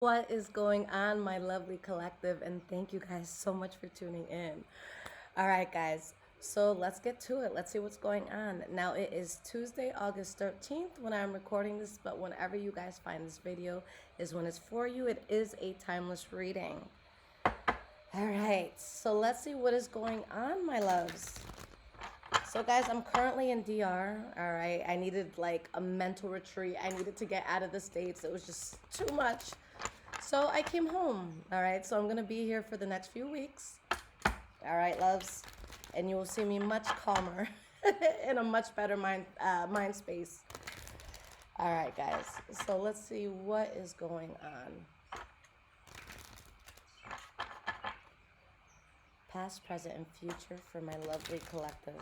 What is going on, my lovely collective? And thank you guys so much for tuning in. All right, guys. So let's get to it. Let's see what's going on. Now, it is Tuesday, August 13th when I'm recording this, but whenever you guys find this video is when it's for you. It is a timeless reading. All right. So let's see what is going on, my loves. So guys, I'm currently in DR, all right? I needed like a mental retreat. I needed to get out of the States. It was just too much. So I came home, all right? So I'm going to be here for the next few weeks. All right, loves? And you will see me much calmer in a much better mind space. All right, guys. So let's see what is going on. Past, present, and future for my lovely collective.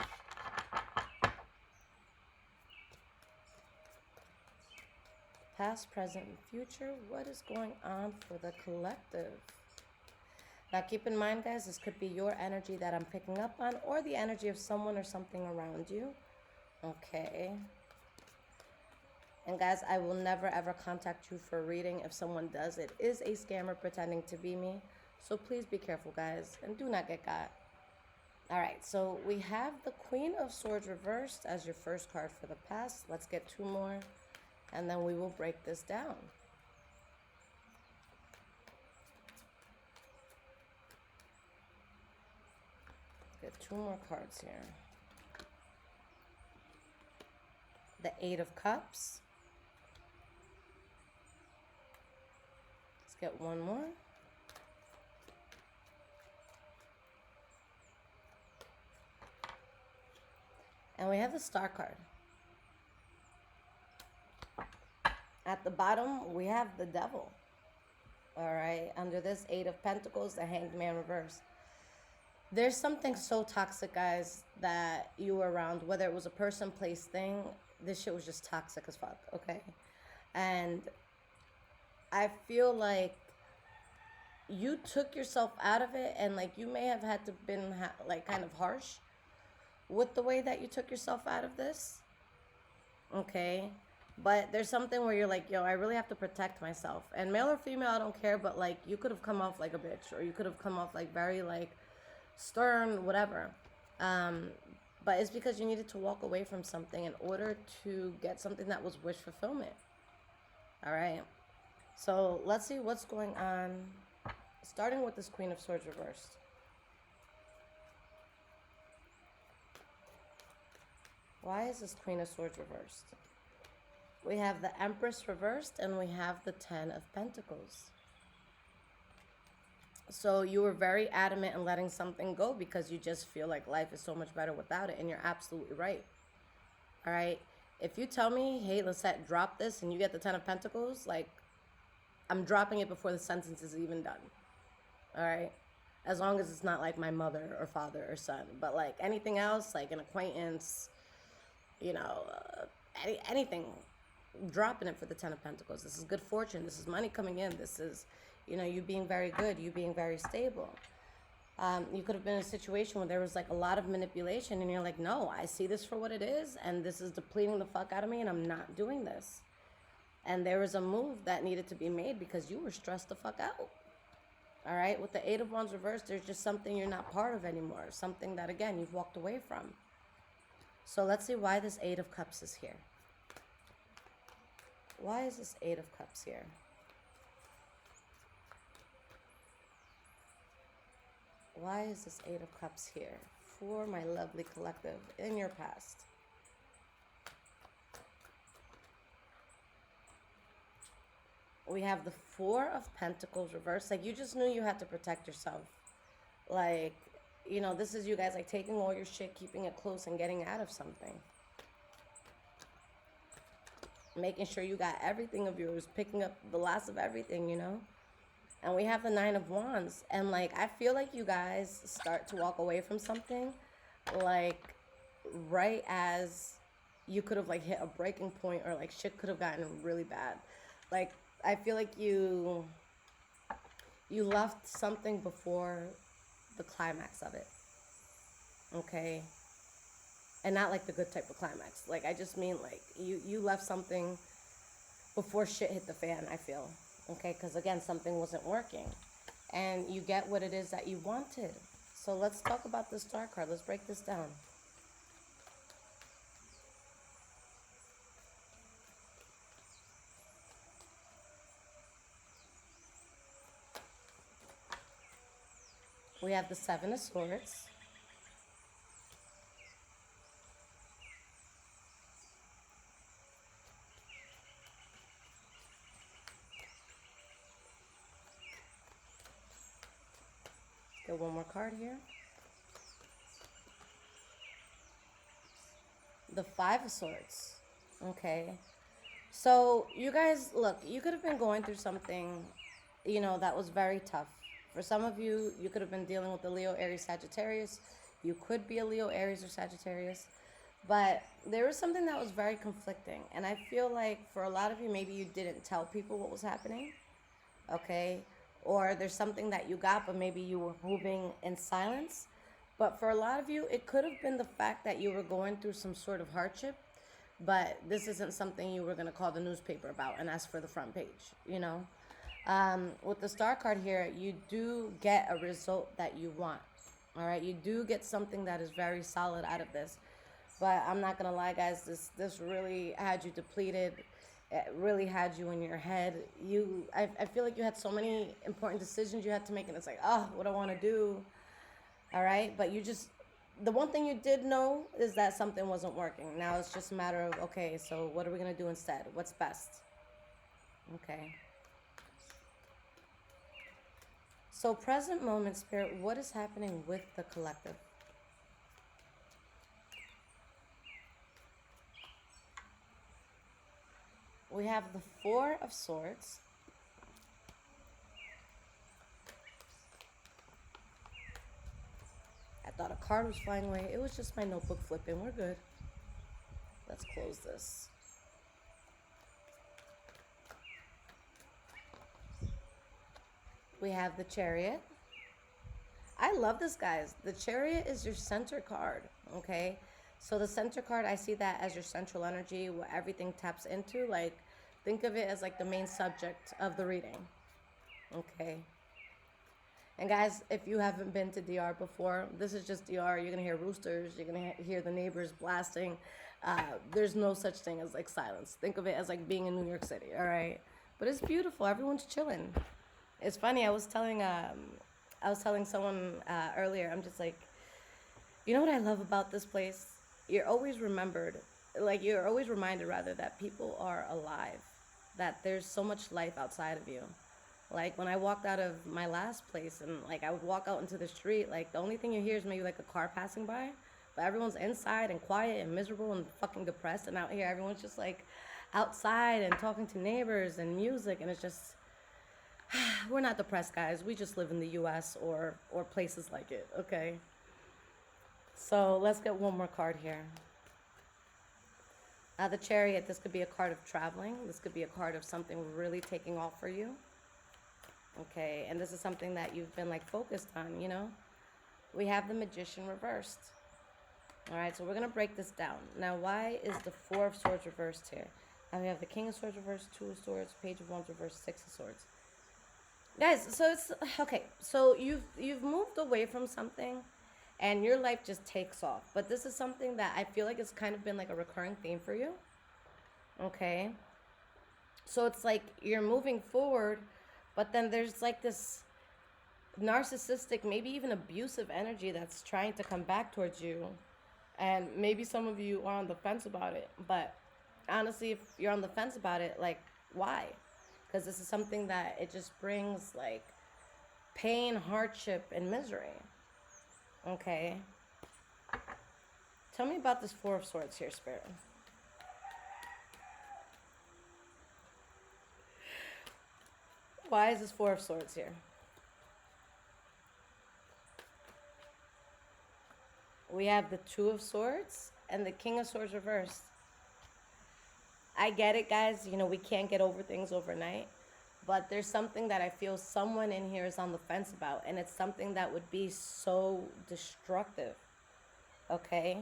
Past, present, and future. What is going on for the collective? Now, keep in mind, guys, this could be your energy that I'm picking up on or the energy of someone or something around you. Okay. And, guys, I will never, ever contact you for a reading. If someone does, it is a scammer pretending to be me. So please be careful, guys, and do not get got. All right, so we have the Queen of Swords reversed as your first card for the past. Let's get two more, and then we will break this down. Get two more cards here. The Eight of Cups. Let's get one more. And we have the Star card. At the bottom, we have the Devil. All right, under this Eight of Pentacles, the Hanged Man reverse. There's something so toxic, guys, that you were around, whether it was a person, place, thing. This shit was just toxic as fuck, okay? And I feel like you took yourself out of it, and like you may have had to been like kind of harsh with the way that you took yourself out of this, okay? But there's something where you're like, yo, I really have to protect myself. And male or female, I don't care, but like you could have come off like a bitch, or you could have come off like very like stern, whatever. But it's because you needed to walk away from something in order to get something that was wish fulfillment. All right. So let's see what's going on, starting with this Queen of Swords reversed. Why is this Queen of Swords reversed? We have the Empress reversed, and we have the Ten of Pentacles. So you were very adamant in letting something go because you just feel like life is so much better without it, and you're absolutely right. All right? If you tell me, hey, Lisette, drop this, and you get the Ten of Pentacles, like, I'm dropping it before the sentence is even done. All right? As long as it's not like my mother or father or son. But like anything else, like an acquaintance, you know, anything, dropping it for the Ten of Pentacles. This is good fortune. This is money coming in. This is, you know, you being very good, you being very stable. You could have been in a situation where there was like a lot of manipulation, and you're like, no, I see this for what it is, and this is depleting the fuck out of me, and I'm not doing this. And there was a move that needed to be made because you were stressed the fuck out. All right, with the Eight of Wands reversed, there's just something you're not part of anymore. Something that, again, you've walked away from. So let's see why this Eight of Cups is here. Why is this Eight of Cups here? Why is this Eight of Cups here for my lovely collective in your past? We have the Four of Pentacles reversed. Like, you just knew you had to protect yourself. Like, you know, this is you guys, like, taking all your shit, keeping it close, and getting out of something. Making sure you got everything of yours, picking up the last of everything, you know? And we have the Nine of Wands. And, like, I feel like you guys start to walk away from something, like, right as you could have, like, hit a breaking point, or, like, shit could have gotten really bad. Like, I feel like you left something before the climax of it. Okay? And not, like, the good type of climax. Like, I just mean, like, you left something before shit hit the fan, I feel. Okay, because again, something wasn't working. And you get what it is that you wanted. So let's talk about the star card. Let's break this down. We have the Seven of Swords. Get one more card here. The Five of Swords. Okay. So you guys, look, you could have been going through something, that was very tough. For some of you, you could have been dealing with the Leo, Aries, Sagittarius. You could be a Leo, Aries, or Sagittarius. But there was something that was very conflicting. And I feel like for a lot of you, maybe you didn't tell people what was happening. Okay? Or there's something that you got, but maybe you were moving in silence. But for a lot of you, it could have been the fact that you were going through some sort of hardship, but this isn't something you were going to call the newspaper about and ask for the front page. With the star card here, you do get a result that you want. All right, you do get something that is very solid out of this. But I'm not gonna lie, guys. This really had you depleted. It really had you in your head. I feel like you had so many important decisions you had to make, and it's like, oh, what do I want to do? All right, but the one thing you did know is that something wasn't working. Now it's just a matter of, okay, so what are we gonna do instead? What's best? Okay. So present moment, Spirit, what is happening with the collective? We have the Four of Swords. I thought a card was flying away. It was just my notebook flipping. We're good. Let's close this. We have the Chariot. I love this, guys. The Chariot is your center card, okay? So the center card, I see that as your central energy, what everything taps into. Like, think of it as like the main subject of the reading, okay? And guys, if you haven't been to DR before, this is just DR. You're gonna hear roosters. You're gonna hear the neighbors blasting. There's no such thing as like silence. Think of it as like being in New York City, all right? But it's beautiful. Everyone's chilling. It's funny. I was telling someone earlier. I'm just like, you know what I love about this place? You're always reminded rather, that people are alive, that there's so much life outside of you. Like when I walked out of my last place and like I would walk out into the street, like the only thing you hear is maybe like a car passing by, but everyone's inside and quiet and miserable and fucking depressed. And out here, everyone's just like outside and talking to neighbors and music, and it's just we're not depressed, guys. We just live in the U.S. or places like it, okay? So let's get one more card here. The Chariot, this could be a card of traveling. This could be a card of something really taking off for you, okay? And this is something that you've been like focused on. We have the Magician reversed. All right, so we're going to break this down. Now, why is the Four of Swords reversed here? Now we have the King of Swords reversed, Two of Swords, Page of Wands reversed, Six of Swords. Guys, so it's okay. So you've moved away from something, and your life just takes off. But this is something that I feel like it's kind of been like a recurring theme for you. Okay. So it's like you're moving forward, but then there's like this narcissistic, maybe even abusive energy that's trying to come back towards you. And maybe some of you are on the fence about it. But honestly, if you're on the fence about it, like, why? Because this is something that it just brings like pain, hardship, and misery. Okay. Tell me about this Four of Swords here, Spirit. Why is this Four of Swords here? We have the Two of Swords and the King of Swords reversed. I get it, guys. We can't get over things overnight. But there's something that I feel someone in here is on the fence about. And it's something that would be so destructive. Okay?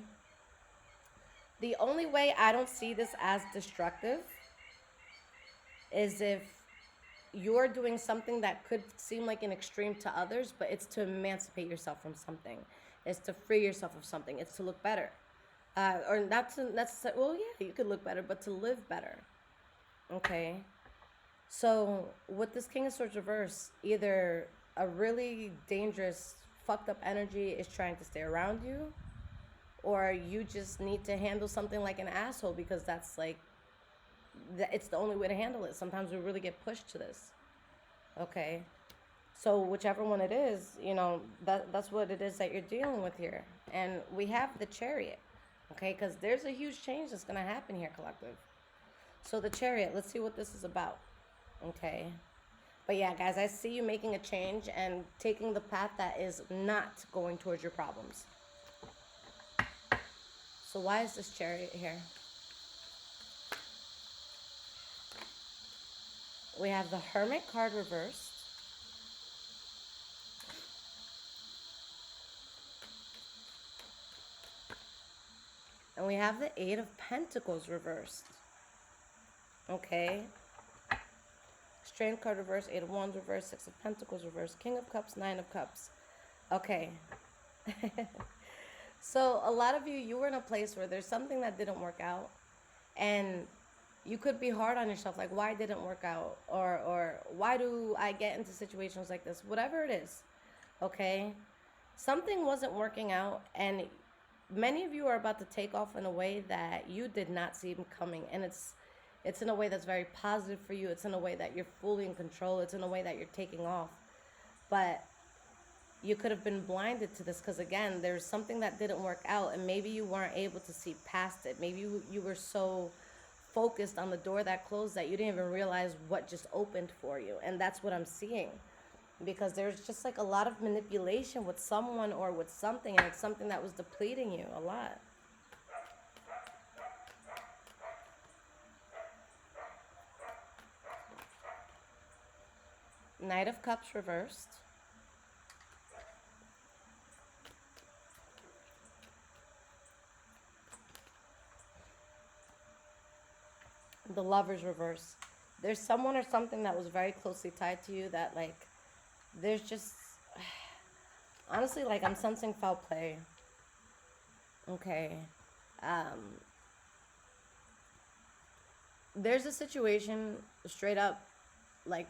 The only way I don't see this as destructive is if you're doing something that could seem like an extreme to others, but it's to emancipate yourself from something. It's to free yourself of something. It's to look better. Or not to necessarily, well, yeah, you could look better, but to live better. Okay? So, with this King of Swords reverse, either a really dangerous, fucked up energy is trying to stay around you, or you just need to handle something like an asshole because that's like, it's the only way to handle it. Sometimes we really get pushed to this. Okay? So, whichever one it is, that's what it is that you're dealing with here. And we have the Chariot. Okay? Because there's a huge change that's going to happen here, collective. So, the Chariot, let's see what this is about. Okay. But yeah, guys, I see you making a change and taking the path that is not going towards your problems. So why is this Chariot here? We have the Hermit card reversed. And we have the Eight of Pentacles reversed. Okay. Strength card reverse, Eight of Wands reverse, Six of Pentacles reverse, King of Cups, Nine of Cups. Okay. So a lot of you were in a place where there's something that didn't work out, and you could be hard on yourself, like, why didn't work out, or why do I get into situations like this? Whatever it is, okay? Something wasn't working out, and many of you are about to take off in a way that you did not see coming, and it's in a way that's very positive for you. It's in a way that you're fully in control. It's in a way that you're taking off. But you could have been blinded to this because, again, there's something that didn't work out, and maybe you weren't able to see past it. Maybe you were so focused on the door that closed that you didn't even realize what just opened for you. And that's what I'm seeing. Because there's just like a lot of manipulation with someone or with something, and it's something that was depleting you a lot. Knight of Cups reversed. The Lovers reverse. There's someone or something that was very closely tied to you that, like, there's just, honestly, like, I'm sensing foul play. Okay. There's a situation, straight up, like,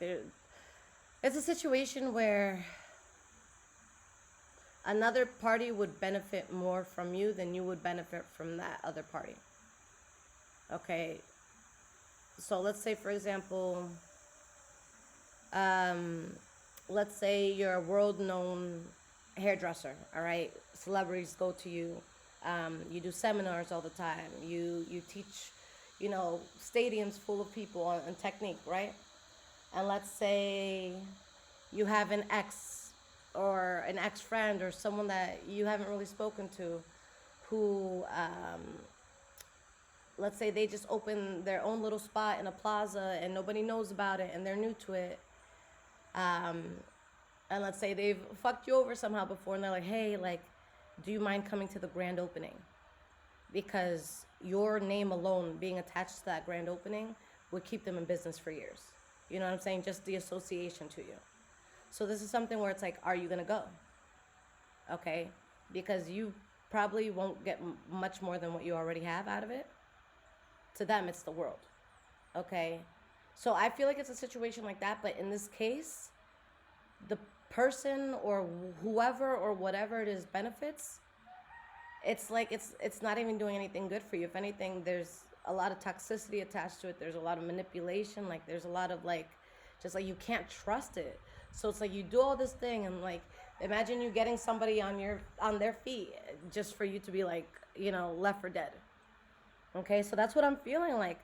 it's a situation where another party would benefit more from you than you would benefit from that other party. Okay. So let's say, for example, let's say you're a world-known hairdresser, all right? Celebrities go to you. You do seminars all the time. You teach, stadiums full of people on technique, right? And let's say you have an ex or an ex-friend or someone that you haven't really spoken to who, let's say they just open their own little spot in a plaza and nobody knows about it and they're new to it. And let's say they've fucked you over somehow before and they're like, hey, like, do you mind coming to the grand opening? Because your name alone being attached to that grand opening would keep them in business for years. You know what I'm saying? Just the association to you. So this is something where it's like, are you going to go? Okay? Because you probably won't get much more than what you already have out of it. To them, it's the world. Okay? So I feel like it's a situation like that, but in this case, the person or whoever or whatever it is benefits, it's like it's not even doing anything good for you. If anything, there's a lot of toxicity attached to it. There's a lot of manipulation. Like, there's a lot of, like, just like you can't trust it. So it's like you do all this thing and, like, imagine you getting somebody on their feet just for you to be, like, left for dead. Okay, so that's what I'm feeling like.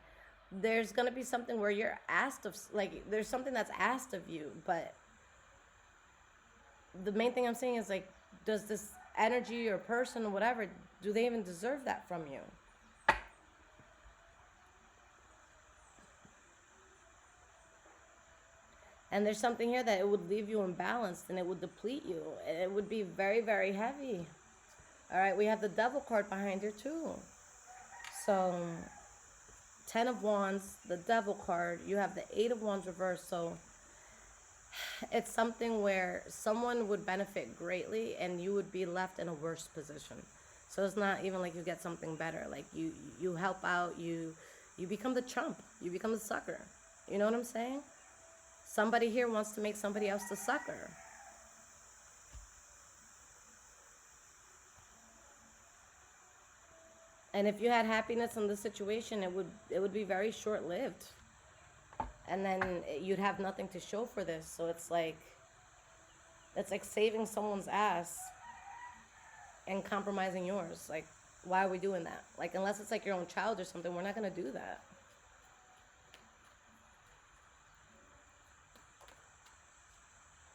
There's going to be something where you're asked of, like, there's something that's asked of you, but the main thing I'm saying is, like, does this energy or person or whatever, do they even deserve that from you? And there's something here that it would leave you imbalanced and it would deplete you. It would be very, very heavy. All right, we have the Devil card behind here too. So, 10 of Wands, the Devil card. You have the 8 of Wands reversed. So, it's something where someone would benefit greatly and you would be left in a worse position. So it's not even like you get something better. Like you help out, you become the chump, you become the sucker. You know what I'm saying? Somebody here wants to make somebody else the sucker. And if you had happiness in this situation, it would be very short lived. And then you'd have nothing to show for this. So it's like saving someone's ass and compromising yours. Like, why are we doing that? Like, unless it's like your own child or something, we're not gonna do that.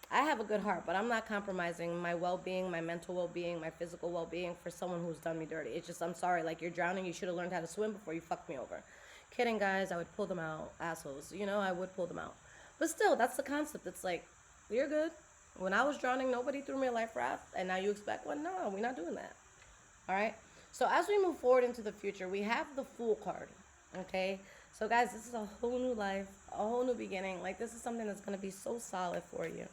I have a good heart, but I'm not compromising my well-being, my mental well-being, my physical well-being for someone who's done me dirty. It's just, I'm sorry, like, you're drowning, you should have learned how to swim before you fucked me over. Kidding, guys, I would pull them out, assholes. You know, I would pull them out. But still, that's the concept. It's like, you're good. When I was drowning, nobody threw me a life raft, and now you expect one? No, we're not doing that. All right? So as we move forward into the future, we have the Fool card, okay? So, guys, this is a whole new life, a whole new beginning. Like, this is something that's going to be so solid for you.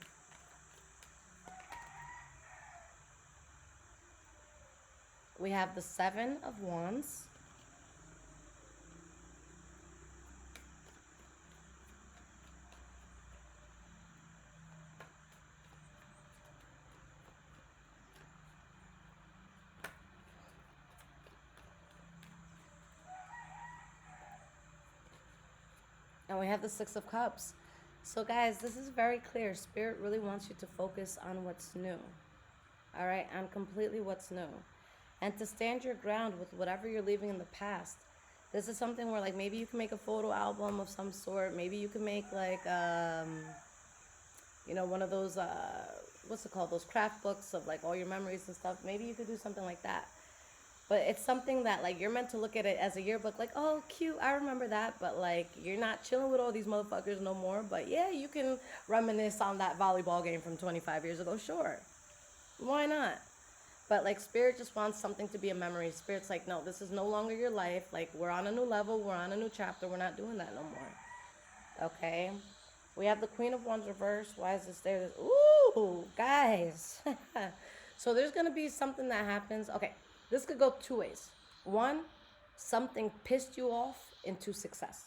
We have the Seven of Wands. And we have the Six of Cups. So, guys, this is very clear. Spirit really wants you to focus on what's new. All right? On completely what's new. And to stand your ground with whatever you're leaving in the past. This is something where, like, maybe you can make a photo album of some sort. Maybe you can make, like, you know, one of those, what's it called? Those craft books of, like, all your memories and stuff. Maybe you could do something like that. But it's something that, like, you're meant to look at it as a yearbook. Like, oh, cute, I remember that. But, like, you're not chilling with all these motherfuckers no more. But, yeah, you can reminisce on that volleyball game from 25 years ago. Sure. Why not? But, like, Spirit just wants something to be a memory. Spirit's like, no, this is no longer your life. Like, we're on a new level. We're on a new chapter. We're not doing that no more. Okay? We have the Queen of Wands reversed. Why is this there? Ooh, guys. So there's going to be something that happens. Okay, this could go two ways. One, something pissed you off into success.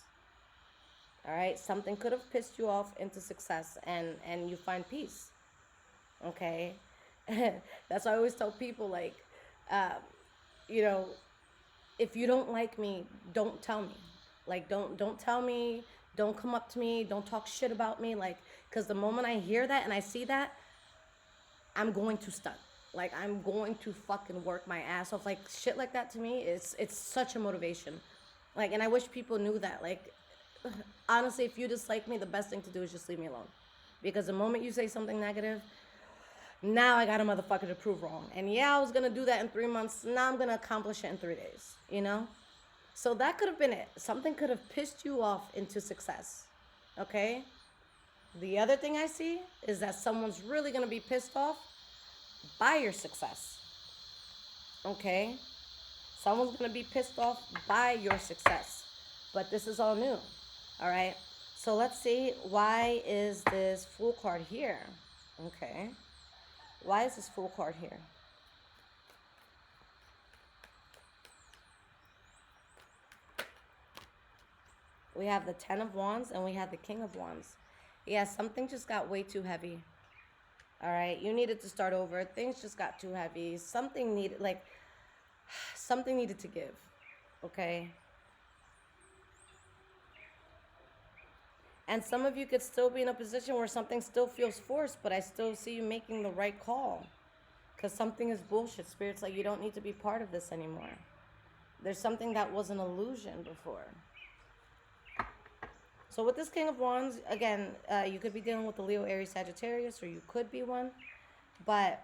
All right? Something could have pissed you off into success, and you find peace. Okay? That's why I always tell people, like, you know, if you don't like me, don't tell me. Like, don't tell me. Don't come up to me. Don't talk shit about me. Like, because the moment I hear that and I see that, I'm going to stunt. Like, I'm going to fucking work my ass off. Like, shit like that to me, it's such a motivation. Like, and I wish people knew that. Like, honestly, if you dislike me, the best thing to do is just leave me alone. Because the moment you say something negative, now I got a motherfucker to prove wrong. And yeah, I was going to do that in 3 months. Now I'm going to accomplish it in 3 days, you know? So that could have been it. Something could have pissed you off into success, okay? The other thing I see is that someone's really going to be pissed off by your success, okay? Someone's going to be pissed off by your success. But this is all new, all right? So let's see, why is this Fool card here? Okay. Why is this Fool card here? We have the Ten of Wands and we have the King of Wands. Yeah, something just got way too heavy. All right, you needed to start over. Things just got too heavy. Something needed, like, something needed to give, okay? And some of you could still be in a position where something still feels forced, but I still see you making the right call. Because something is bullshit. Spirit's like, you don't need to be part of this anymore. There's something that was an illusion before. So with this King of Wands, again, you could be dealing with the Leo, Aries, Sagittarius, or you could be one. But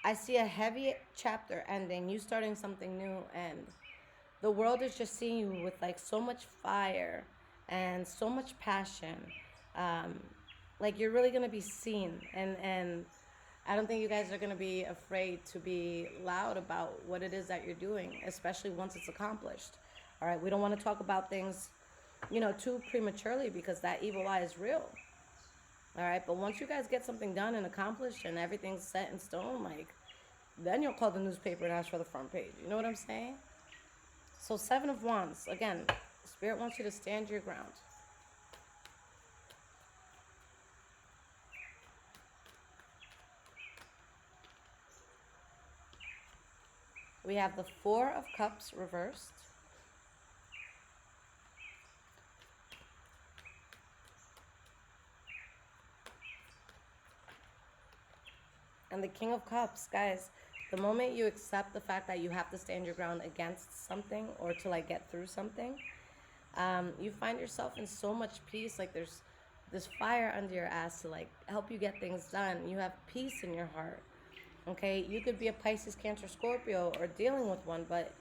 I see a heavy chapter ending, you starting something new, and the world is just seeing you with, like, so much fire and so much passion. Like, you're really going to be seen. And I don't think you guys are going to be afraid to be loud about what it is that you're doing, especially once it's accomplished. All right, we don't want to talk about things, you know, too prematurely, because that evil eye is real. All right, but once you guys get something done and accomplished and everything's set in stone, like, then you'll call the newspaper and ask for the front page. You know what I'm saying? So 7 of Wands. Again, Spirit wants you to stand your ground. We have the 4 of Cups reversed. And the King of Cups, guys, the moment you accept the fact that you have to stand your ground against something or to like get through something, you find yourself in so much peace. Like there's this fire under your ass to like help you get things done. You have peace in your heart. Okay, you could be a Pisces, Cancer, Scorpio, or dealing with one, but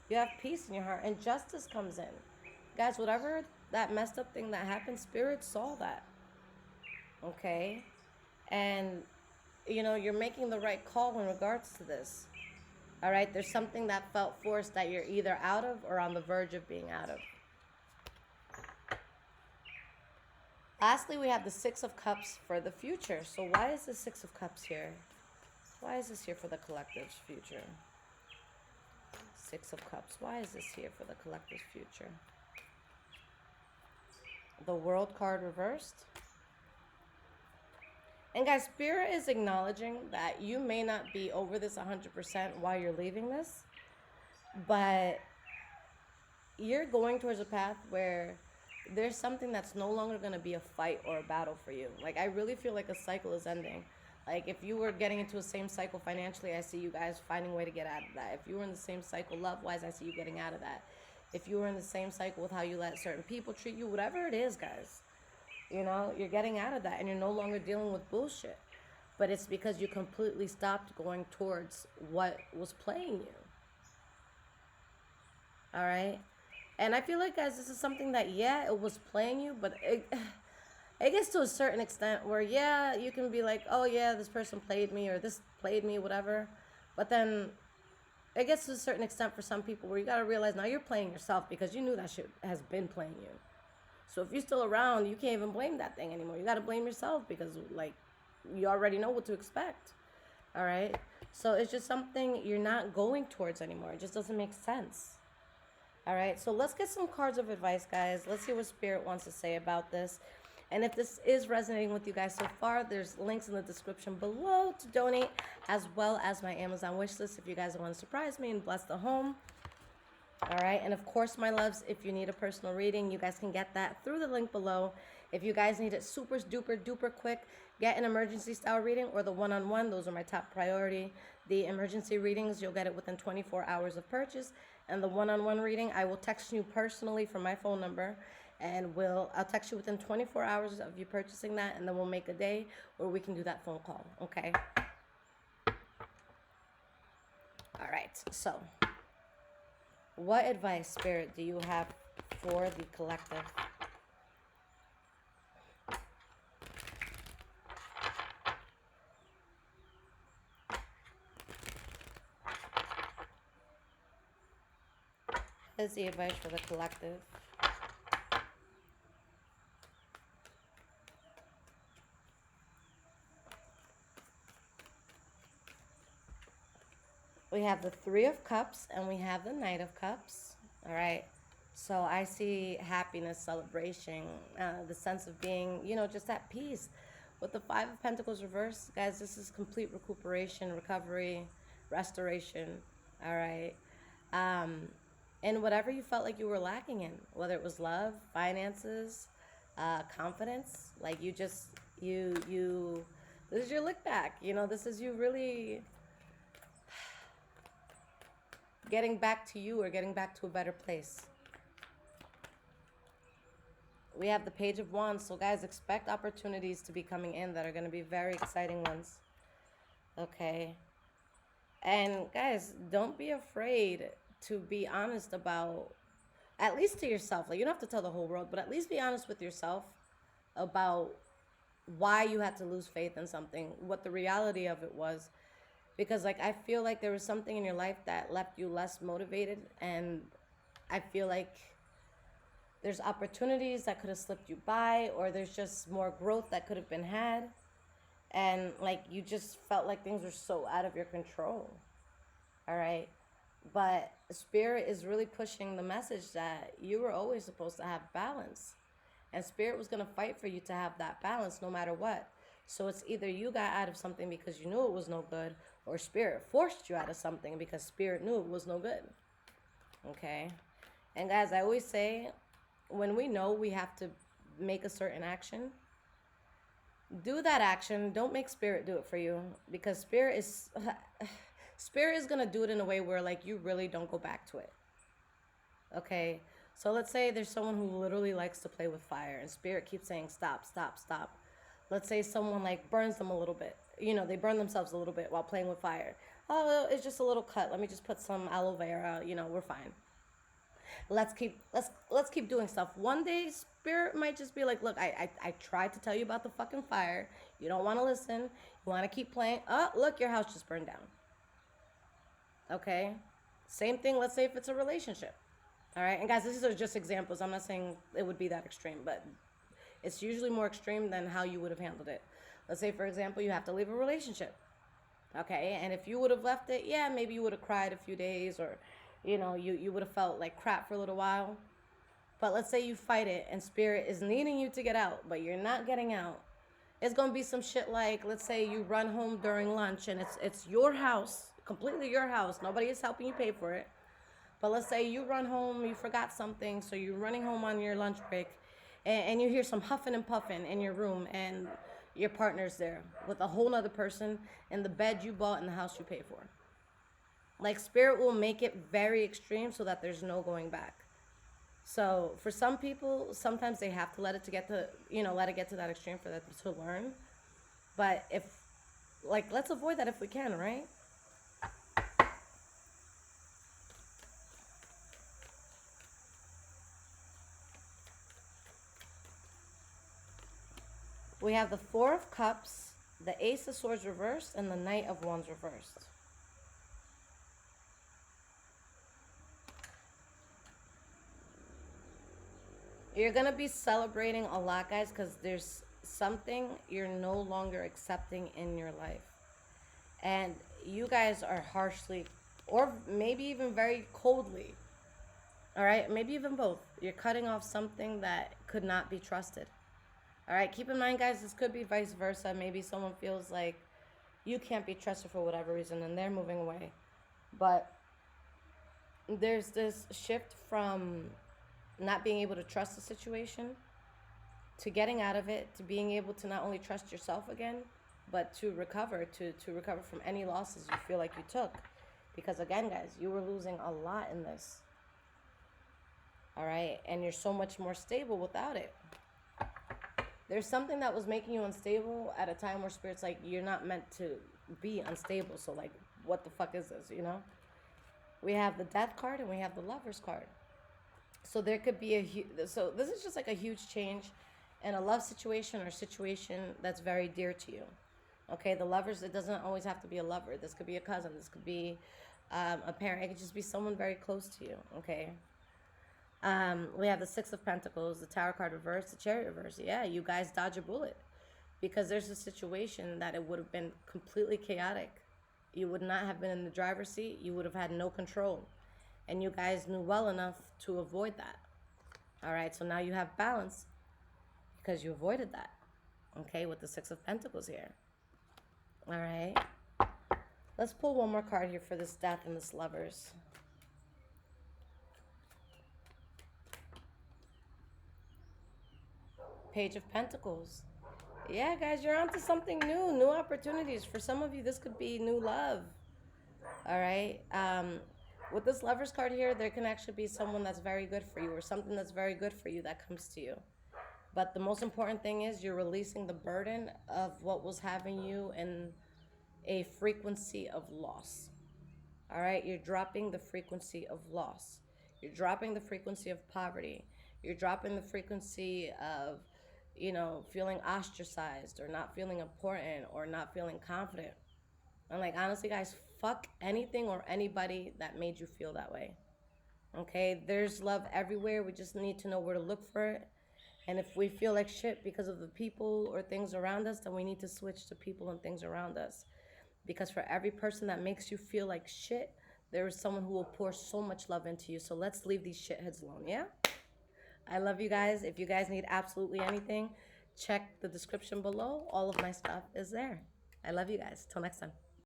you have peace in your heart, and justice comes in. Guys, whatever that messed up thing that happened, Spirit saw that. Okay, and you know, you're making the right call in regards to this. All right, there's something that felt forced that you're either out of or on the verge of being out of. Lastly, we have the 6 of Cups for the future. So why is the 6 of Cups here? Why is this here for the collective's future? 6 of Cups. Why is this here for the collective's future? The World card reversed. And guys, Spirit is acknowledging that you may not be over this 100% while you're leaving this, but you're going towards a path where there's something that's no longer going to be a fight or a battle for you. Like, I really feel like a cycle is ending. Like, if you were getting into the same cycle financially, I see you guys finding a way to get out of that. If you were in the same cycle love-wise, I see you getting out of that. If you were in the same cycle with how you let certain people treat you, whatever it is, guys, you know, you're getting out of that and you're no longer dealing with bullshit. But it's because you completely stopped going towards what was playing you. All right? And I feel like, guys, this is something that, yeah, it was playing you, but it gets to a certain extent where, yeah, you can be like, oh, yeah, this person played me or this played me, whatever. But then it gets to a certain extent for some people where you got to realize now you're playing yourself because you knew that shit has been playing you. So if you're still around, you can't even blame that thing anymore. You got to blame yourself because, like, you already know what to expect. All right? So it's just something you're not going towards anymore. It just doesn't make sense. All right? So let's get some cards of advice, guys. Let's see what Spirit wants to say about this. And if this is resonating with you guys so far, there's links in the description below to donate, as well as my Amazon wish list if you guys want to surprise me and bless the home. All right, and of course, my loves, if you need a personal reading, you guys can get that through the link below. If you guys need it super duper duper quick, get an emergency style reading or the one-on-one. Those are my top priority. The emergency readings, you'll get it within 24 hours of purchase. And the one-on-one reading, I will text you personally from my phone number. And I'll text you within 24 hours of you purchasing that. And then we'll make a day where we can do that phone call, okay? All right, so what advice, Spirit, do you have for the collective? What is the advice for the collective? We have the 3 of Cups and we have the Knight of Cups. All right. So I see happiness, celebration, the sense of being, you know, just at peace. With the 5 of Pentacles reversed, guys, this is complete recuperation, recovery, restoration. All right. And whatever you felt like you were lacking in, whether it was love, finances, confidence, like you this is your look back. You know, this is you really getting back to you or getting back to a better place. We have the Page of Wands. So, guys, expect opportunities to be coming in that are going to be very exciting ones. Okay. And, guys, don't be afraid to be honest about, at least to yourself. Like, you don't have to tell the whole world, but at least be honest with yourself about why you had to lose faith in something, what the reality of it was. Because, like, I feel like there was something in your life that left you less motivated. And I feel like There's opportunities that could have slipped you by, or there's just more growth that could have been had. And like you just felt like things were so out of your control. All right. But Spirit is really pushing the message that you were always supposed to have balance. And Spirit was going to fight for you to have that balance no matter what. So it's either you got out of something because you knew it was no good, or Spirit forced you out of something because Spirit knew it was no good. Okay? And guys, I always say, when we know we have to make a certain action, do that action. Don't make Spirit do it for you, because Spirit is going to do it in a way where like you really don't go back to it. Okay? So let's say there's someone who literally likes to play with fire and Spirit keeps saying stop, stop, stop. Let's say someone like burns them a little bit. You know, they burn themselves a little bit while playing with fire. Oh, it's just a little cut. Let me just put some aloe vera. You know, we're fine. Let's keep doing stuff. One day Spirit might just be like, look, I tried to tell you about the fucking fire. You don't want to listen. You want to keep playing. Oh, look, your house just burned down. Okay? Same thing, let's say if it's a relationship. All right? And guys, these are just examples. I'm not saying it would be that extreme, but it's usually more extreme than how you would have handled it. Let's say, for example, you have to leave a relationship. Okay? And if you would have left it, yeah, maybe you would have cried a few days, or, you know, you would have felt like crap for a little while. But let's say you fight it and Spirit is needing you to get out, but you're not getting out. It's going to be some shit like, let's say you run home during lunch and it's your house, completely your house. Nobody is helping you pay for it. But let's say you run home, you forgot something, so you're running home on your lunch break, and you hear some huffing and puffing in your room, and your partner's there with a whole nother person in the bed you bought in the house you pay for. Like, Spirit will make it very extreme so that there's no going back. So for some people, sometimes they have to let it get to that extreme for them to learn. But let's avoid that if we can, right? We have the Four of Cups, the Ace of Swords reversed, and the Knight of Wands reversed. You're going to be celebrating a lot, guys, because there's something you're no longer accepting in your life. And you guys are harshly, or maybe even very coldly, all right? Maybe even both. You're cutting off something that could not be trusted. All right, keep in mind, guys, this could be vice versa. Maybe someone feels like you can't be trusted for whatever reason and they're moving away. But there's this shift from not being able to trust the situation to getting out of it, to being able to not only trust yourself again, but to recover from any losses you feel like you took. Because again, guys, you were losing a lot in this. All right, and you're so much more stable without it. There's something that was making you unstable at a time where Spirit's like, you're not meant to be unstable. So like, what the fuck is this, you know? We have the Death card and we have the Lovers card. So there could be so this is just like a huge change in a love situation or situation that's very dear to you. Okay, the Lovers, it doesn't always have to be a lover. This could be a cousin. This could be a parent. It could just be someone very close to you, okay? We have the Six of Pentacles, the Tower card reversed, the Chariot reversed. Yeah, you guys dodge a bullet, because there's a situation that it would have been completely chaotic. You would not have been in the driver's seat. You would have had no control. And you guys knew well enough to avoid that. All right, so now you have balance because you avoided that. Okay, with the Six of Pentacles here. All right. Let's pull one more card here for this Death and this Lovers. Page of Pentacles. Yeah, guys, you're onto something new opportunities. For some of you, this could be new love. All right. With this Lovers card here, there can actually be someone that's very good for you, or something that's very good for you that comes to you. But the most important thing is you're releasing the burden of what was having you in a frequency of loss. All right. You're dropping the frequency of loss. You're dropping the frequency of poverty. You're dropping the frequency of, feeling ostracized or not feeling important or not feeling confident. And like, honestly, guys, fuck anything or anybody that made you feel that way. Okay, there's love everywhere. We just need to know where to look for it. And if we feel like shit because of the people or things around us, then we need to switch to people and things around us. Because for every person that makes you feel like shit, there is someone who will pour so much love into you. So let's leave these shitheads alone, yeah? I love you guys. If you guys need absolutely anything, check the description below. All of my stuff is there. I love you guys. Till next time.